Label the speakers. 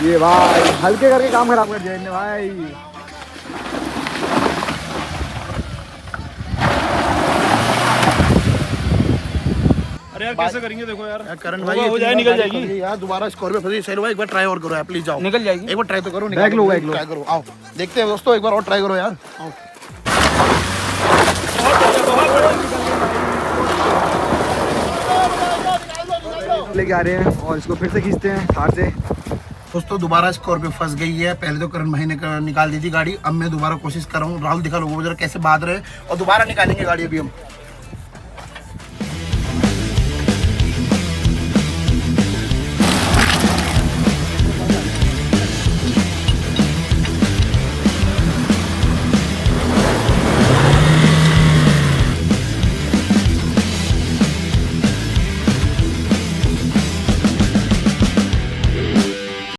Speaker 1: ये भाई हल्के करके काम खराब कर दिया इनने भाई।
Speaker 2: अरे यार कैसे करेंगे देखो यार
Speaker 3: करण भाई
Speaker 2: हो जाए निकल जाएगी
Speaker 3: यार। दोबारा स्कॉर्पियो फंसी सही भाई, एक बार ट्राई और करो यार प्लीज। जाओ
Speaker 2: निकल जाएगी।
Speaker 3: एक बार ट्राई तो करो।
Speaker 1: बैक लो बैक लो।
Speaker 3: ट्राई करो, आओ देखते हैं दोस्तों, एक बार और ट्राई करो यार। आओ
Speaker 1: लेके आ रहे हैं और इसको फिर से खींचते हैं थार से।
Speaker 3: दोस्तों दोबारा स्कॉर्पियो फंस गई है। पहले तो करण भाई ने निकाल दी थी गाड़ी, अब मैं दोबारा कोशिश कर रहा हूँ। राहुल दिखा लोगों को जरा कैसे बात रहे, और दोबारा निकालेंगे गाड़ी अभी हम।